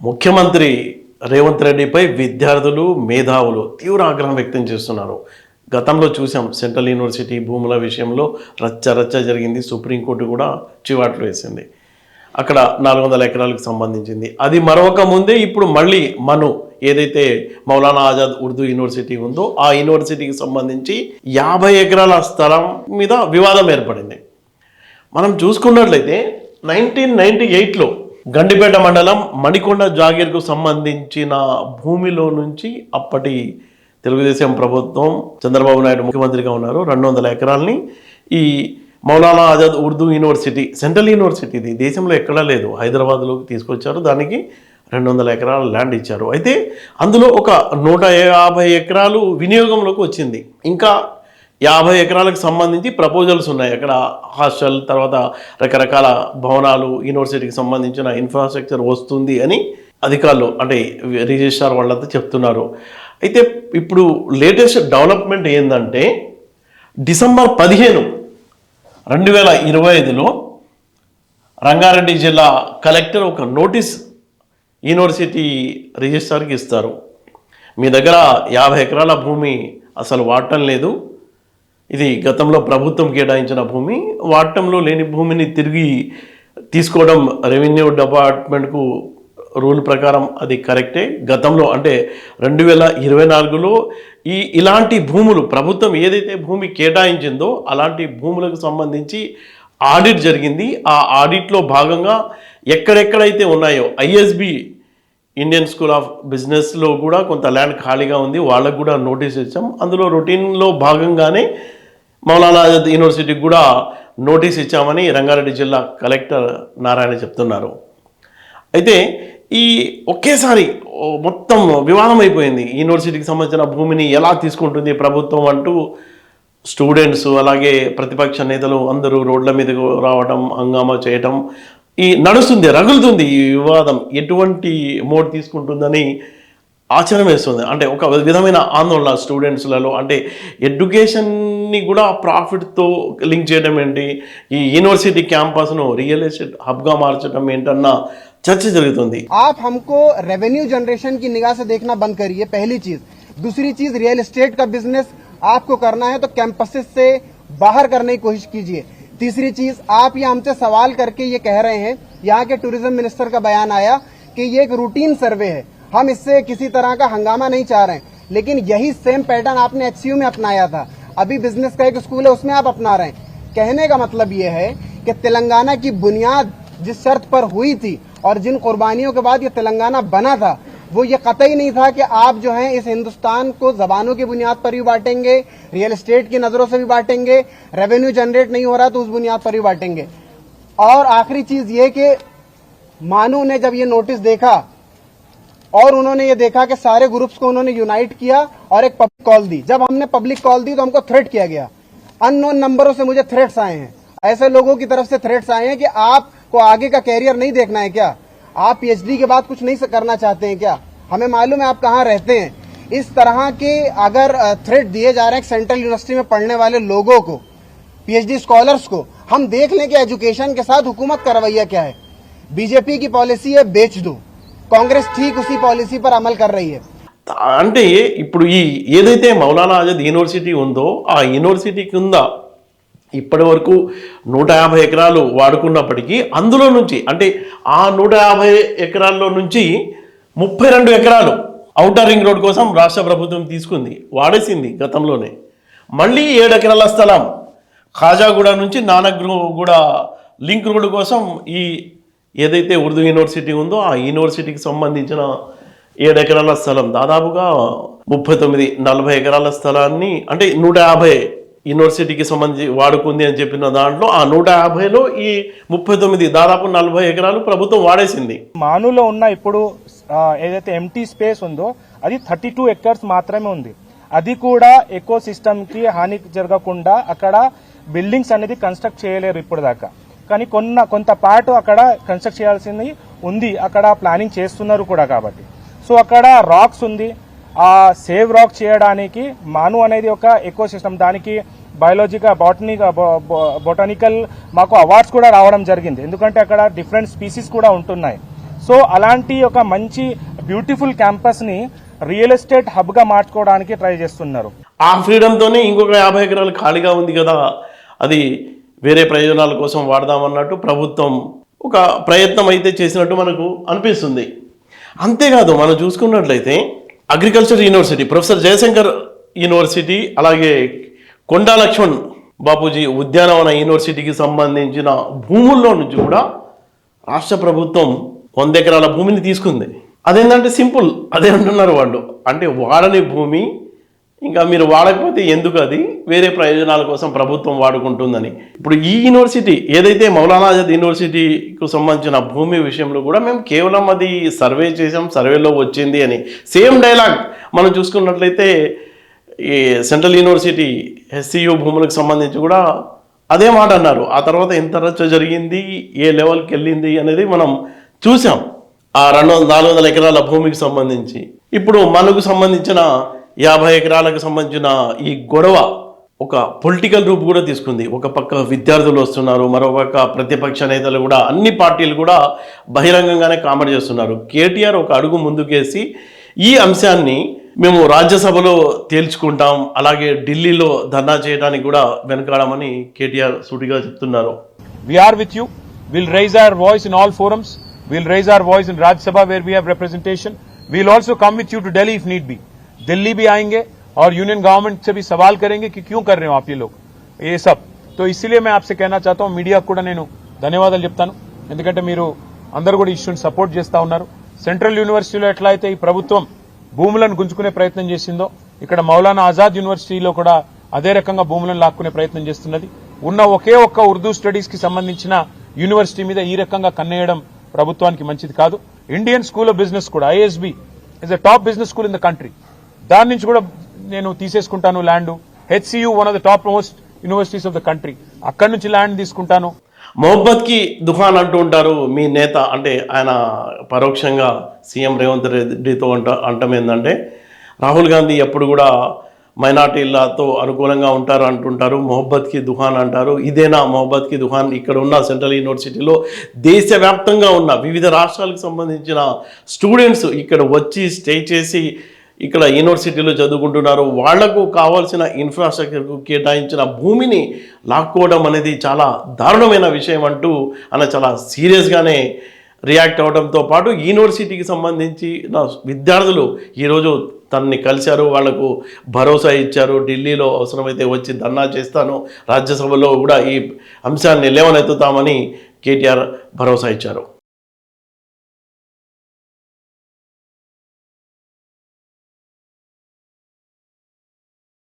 ముఖ్యమంత్రి రేవంత్ రెడ్డిపై విద్యార్థులు మేధావులు తీవ్ర ఆగ్రహం వ్యక్తం చేస్తున్నారు. గతంలో చూసాం సెంట్రల్ యూనివర్సిటీ భూముల విషయంలో రచ్చ జరిగింది. సుప్రీంకోర్టు కూడా చివాట్లు వేసింది. అక్కడ 400 ఎకరాలకు సంబంధించింది. అది మరొక ముందే ఇప్పుడు మళ్ళీ ఏదైతే మౌలానా ఆజాద్ ఉర్దూ యూనివర్సిటీ ఉందో ఆ యూనివర్సిటీకి సంబంధించి 50 ఎకరాల స్థలం మీద వివాదం ఏర్పడింది. మనం చూసుకున్నట్లయితే 1998లో గండిపేట మండలం మణికొండ జాగీర్కు సంబంధించిన భూమిలో నుంచి అప్పటి తెలుగుదేశం ప్రభుత్వం చంద్రబాబు నాయుడు ముఖ్యమంత్రిగా ఉన్నారు 200 ఎకరాలని ఈ Maulana Azad Urdu university central university దేశంలో ఎక్కడా లేదు, హైదరాబాద్లోకి తీసుకొచ్చారు. దానికి 200 ఎకరాల ల్యాండ్ ఇచ్చారు. అయితే అందులో ఒక 150 ఎకరాలు వినియోగంలోకి వచ్చింది. ఇంకా 50 ఎకరాలకు సంబంధించి ప్రపోజల్స్ ఉన్నాయి. అక్కడ హాస్టల్ తర్వాత రకరకాల భవనాలు యూనివర్సిటీకి సంబంధించిన ఇన్ఫ్రాస్ట్రక్చర్ వస్తుంది అని అధికారులు అంటే రిజిస్ట్రార్ వాళ్ళంతా చెప్తున్నారు. అయితే ఇప్పుడు లేటెస్ట్ డెవలప్మెంట్ ఏంటంటే డిసెంబర్ 15, 2025లో రంగారెడ్డి జిల్లా కలెక్టర్ ఒక నోటీస్ యూనివర్సిటీ రిజిస్ట్రార్కి ఇస్తారు. మీ దగ్గర 50 ఎకరాల భూమి అసలు వాడటం లేదు, ఇది గతంలో ప్రభుత్వం కేటాయించిన భూమి, వాడటంలో లేని భూమిని తిరిగి తీసుకోవడం రెవెన్యూ డిపార్ట్మెంట్కు రూల్ ప్రకారం అది కరెక్టే. గతంలో అంటే 2024లో ఇలాంటి భూములు ప్రభుత్వం ఏదైతే భూమి కేటాయించిందో అలాంటి భూములకు సంబంధించి ఆడిట్ జరిగింది. ఆ ఆడిట్లో భాగంగా ఎక్కడెక్కడైతే ఉన్నాయో ఐఎస్బి ఇండియన్ స్కూల్ ఆఫ్ బిజినెస్లో కూడా కొంత ల్యాండ్ ఖాళీగా ఉంది, వాళ్ళకు కూడా నోటీస్ ఇచ్చాం. అందులో రొటీన్లో భాగంగానే మౌలానా ఆజాద్ యూనివర్సిటీకి కూడా నోటీస్ ఇచ్చామని రంగారెడ్డి జిల్లా కలెక్టర్ నారాయణ చెప్తున్నారు. అయితే ఒకేసారి మొత్తం వివాదం అయిపోయింది. యూనివర్సిటీకి సంబంధించిన భూమిని ఎలా తీసుకుంటుంది ప్రభుత్వం అంటూ స్టూడెంట్స్ అలాగే ప్రతిపక్ష నేతలు అందరూ రోడ్ల మీదకు రావడం, హంగామా చేయటం నడుస్తుంది, రగులుతుంది. ఈ వివాదం ఎటువంటి మోడ్ తీసుకుంటుందని ఆశ్చర్యం వేస్తుంది. అంటే ఒక విధమైన ఆందోళన స్టూడెంట్స్లలో, అంటే ఎడ్యుకేషన్ని కూడా ప్రాఫిట్తో లింక్ చేయడం ఏంటి, ఈ యూనివర్సిటీ క్యాంపస్ను రియల్ ఎస్టేట్ హబ్గా మార్చడం ఏంటన్న చర్చ జరుగుతుంది. आप हमको रेवेन्यू जनरेशन की निगाह से देखना बंद करिए, पहली चीज. दूसरी चीज, रियल एस्टेट का बिजनेस आपको करना है तो कैंपसेस से बाहर करने की कोशिश कीजिए. तीसरी चीज, आप ये हमसे सवाल करके ये कह रहे हैं, यहाँ के टूरिज्म मिनिस्टर का बयान आया कि ये एक रूटीन सर्वे है, हम इससे किसी तरह का हंगामा नहीं चाह रहे हैं. लेकिन यही सेम पैटर्न आपने एचसीयू में अपनाया था, अभी बिजनेस का एक स्कूल है उसमें आप अपना रहे हैं. कहने का मतलब ये है कि तेलंगाना की बुनियाद जिस शर्त पर हुई थी और जिन कुर्बानियों के बाद ये तेलंगाना बना था, वो ये कतई नहीं था कि आप जो है इस हिंदुस्तान को जबानों की बुनियाद पर भी बांटेंगे, रियल एस्टेट की नजरों से भी बांटेंगे, रेवेन्यू जनरेट नहीं हो रहा तो उस बुनियाद पर भी बांटेंगे. और आखिरी चीज ये कि मानू ने जब ये नोटिस देखा और उन्होंने ये देखा कि सारे ग्रुप्स को उन्होंने यूनाइट किया और एक पब्लिक कॉल दी. जब हमने पब्लिक कॉल दी तो हमको थ्रेट किया गया, अननोन नंबरों से मुझे थ्रेट्स आए हैं. ऐसे लोगों की तरफ से थ्रेट्स आए हैं कि आपको आगे का कैरियर नहीं देखना है क्या, आप पीएचडी के बाद कुछ नहीं करना चाहते हैं क्या, हमें मालूम है आप कहाँ रहते हैं. इस तरह के अगर थ्रेट दिए जा रहे हैं सेंट्रल यूनिवर्सिटी में पढ़ने वाले लोगों को, पीएचडी स्कॉलर्स को, हम देख लें कि एजुकेशन के साथ हुकूमत का रवैया क्या है. बीजेपी की पॉलिसी है बेच दो, కాంగ్రెస్ ठीक उसी पॉलिसी पर अमल कर रही है. అంటే ఇప్పుడు ఏదైతే మౌలానా ఆజాద్ యూనివర్సిటీ ఉందో ఆ యూనివర్సిటీ కింద ఇప్పటి వరకు 150 ఎకరాలు వాడుకున్నప్పటికీ అందులో నుంచి అంటే ఆ 150 ఎకరాల్లో నుంచి 32 ఎకరాలు ఔటర్ రింగ్ రోడ్ కోసం రాష్ట్ర ప్రభుత్వం తీసుకుంది, వాడేసింది గతంలోనే. మళ్ళీ 7 ఎకరాల స్థలం ఖాజాగూడ నుంచి నానక్గూడ లింక్ రోడ్ కోసం ఏదైతే ఉర్దూ యూనివర్సిటీ ఉందో ఆ యూనివర్సిటీకి సంబంధించిన 7 ఎకరాల స్థలం దాదాపుగా 39-40 ఎకరాల స్థలాన్ని అంటే 150 యూనివర్సిటీకి సంబంధించి వాడుకుంది అని చెప్పిన దాంట్లో ఆ 150లో ఈ 39 దాదాపు 40 ఎకరాలు ప్రభుత్వం వాడేసింది. మానులో ఉన్న ఇప్పుడు ఏదైతే ఎంటీ స్పేస్ ఉందో అది 32 ఎకర్స్ మాత్రమే ఉంది. అది కూడా ఎకో సిస్టమ్ కి హాని జరగకుండా అక్కడ బిల్డింగ్స్ అనేది కన్స్ట్రక్ట్ చేయలేరు ఇప్పుడు దాకా. కానీ కొంత పార్ట్ అక్కడ కన్స్ట్రక్ట్ చేయాల్సింది ఉంది, అక్కడ ప్లానింగ్ చేస్తున్నారు కూడా. కాబట్టి సో అక్కడ రాక్స్ ఉంది, ఆ సేవ్ రాక్ చేయడానికి మాను అనేది ఒక ఎకో సిస్టమ్, దానికి బొటానికల్ మాకు అవార్డ్స్ కూడా రావడం జరిగింది, ఎందుకంటే అక్కడ డిఫరెంట్ స్పీసీస్ కూడా ఉంటున్నాయి. సో అలాంటి ఒక మంచి బ్యూటిఫుల్ క్యాంపస్ ని రియల్ ఎస్టేట్ హబ్ గా మార్చుకోవడానికి ట్రై చేస్తున్నారు. ఆ ఫ్రీడమ్తోనే ఇంకొక 50 ఎకరాలు ఖాళీగా ఉంది కదా, అది వేరే ప్రయోజనాల కోసం వాడదామన్నట్టు ప్రభుత్వం ఒక ప్రయత్నం అయితే చేసినట్టు మనకు అనిపిస్తుంది. అంతేకాదు మనం చూసుకున్నట్లయితే agriculture university, professor Jayashankar university, అలాగే కొండా లక్ష్మణ్ బాపూజీ ఉద్యానవన యూనివర్సిటీకి సంబంధించిన భూముల్లో నుంచి కూడా రాష్ట్ర ప్రభుత్వం 100 ఎకరాల భూమిని తీసుకుంది. అదేంటంటే సింపుల్, అదే అంటున్నారు వాళ్ళు, అంటే వాడని భూమి ఇంకా మీరు వాడకపోతే ఎందుకు, అది వేరే ప్రయోజనాల కోసం ప్రభుత్వం వాడుకుంటుందని. ఇప్పుడు ఈ యూనివర్సిటీ ఏదైతే మౌలానా ఆజాద్ యూనివర్సిటీకి సంబంధించిన భూమి విషయంలో కూడా మేము కేవలం అది సర్వే చేసాం, సర్వేలో వచ్చింది అని సేమ్ డైలాగ్ మనం చూసుకున్నట్లయితే ఈ సెంట్రల్ యూనివర్సిటీ HCU భూములకు సంబంధించి కూడా అదే మాట అన్నారు. ఆ తర్వాత ఎంత రచ్చ జరిగింది, ఏ లెవెల్కి వెళ్ళింది అనేది మనం చూసాం ఆ 400 ఎకరాల భూమికి సంబంధించి. ఇప్పుడు మనకు సంబంధించిన 50 ఎకరాలకు సంబంధించిన ఈ గొడవ ఒక పొలిటికల్ రూపు కూడా తీసుకుంది. ఒక పక్క విద్యార్థులు వస్తున్నారు, మరోపక్క ప్రతిపక్ష నేతలు కూడా, అన్ని పార్టీలు కూడా బహిరంగంగానే కామెంట్ చేస్తున్నారు. కేటీఆర్ ఒక అడుగు ముందుకేసి ఈ అంశాన్ని మేము రాజ్యసభలో తేల్చుకుంటాం, అలాగే ఢిల్లీలో ధర్నా చేయడానికి కూడా వెనకాడమని కేటీఆర్ సూటిగా చెప్తున్నారు. We are with you. We'll raise our voice in all forums. We'll raise our voice in Rajya Sabha where we have representation. We'll also come with you to Delhi if need be. Delhi भी आएंगे और union government से भी सवाल करेंगे कि क्यों कर रहे हो आप ये लोग ये सब. तो इसीलिए मैं आपसे कहना चाहता हूं, మీడియా కూడా నేను ధన్యవాదాలు చెప్తాను, ఎందుకంటే మీరు అందరూ కూడా ఇష్యూని సపోర్ట్ చేస్తా ఉన్నారు. సెంట్రల్ యూనివర్సిటీలో ఎట్లా అయితే ఈ ప్రభుత్వం భూములను గుంజుకునే ప్రయత్నం చేసిందో, ఇక్కడ మౌలానా ఆజాద్ యూనివర్సిటీలో కూడా అదే రకంగా భూములను లాక్కునే ప్రయత్నం చేస్తున్నది. ఉన్న ఒకే ఒక్క ఉర్దూ స్టడీస్ కి సంబంధించిన యూనివర్సిటీ మీద ఈ రకంగా కన్నేయడం ప్రభుత్వానికి మంచిది కాదు. ఇండియన్ స్కూల్ ఆఫ్ బిజినెస్ కూడా ISB is a top business school in the country, దాని నుంచి కూడా నేను తీసేసుకుంటాను land. HCU one of the topmost universities of the country, అక్కడి నుంచి ల్యాండ్ తీసుకుంటాను. మొహబ్బత్కి దుకాన్ అంటూ ఉంటారు మీ నేత, అంటే ఆయన పరోక్షంగా సీఎం రేవంత్ రెడ్డితో అంటం ఏంటంటే రాహుల్ గాంధీ ఎప్పుడు కూడా మైనార్టీలతో అనుకూలంగా ఉంటారు అంటుంటారు, మొహబ్బత్కి దుకాన్ అంటారు. ఇదేనా మొహబ్బత్కి దుకాన్? ఇక్కడ ఉన్న సెంట్రల్ యూనివర్సిటీలో దేశవ్యాప్తంగా ఉన్న వివిధ రాష్ట్రాలకు సంబంధించిన స్టూడెంట్స్ ఇక్కడ వచ్చి స్టే చేసి ఇక్కడ యూనివర్సిటీలో చదువుకుంటున్నారు. వాళ్లకు కావాల్సిన ఇన్ఫ్రాస్ట్రక్చర్కు కేటాయించిన భూమిని లాక్కోవడం అనేది చాలా దారుణమైన విషయం అంటూ ఆయన చాలా సీరియస్గానే రియాక్ట్ అవడంతో పాటు యూనివర్సిటీకి సంబంధించి విద్యార్థులు ఈరోజు తనని కలిశారు, వాళ్లకు భరోసా ఇచ్చారు. ఢిల్లీలో అవసరమైతే వచ్చి ధర్నా చేస్తాను, రాజ్యసభలో కూడా ఈ అంశాన్ని లేవనెత్తుతామని కేటీఆర్ భరోసా ఇచ్చారు.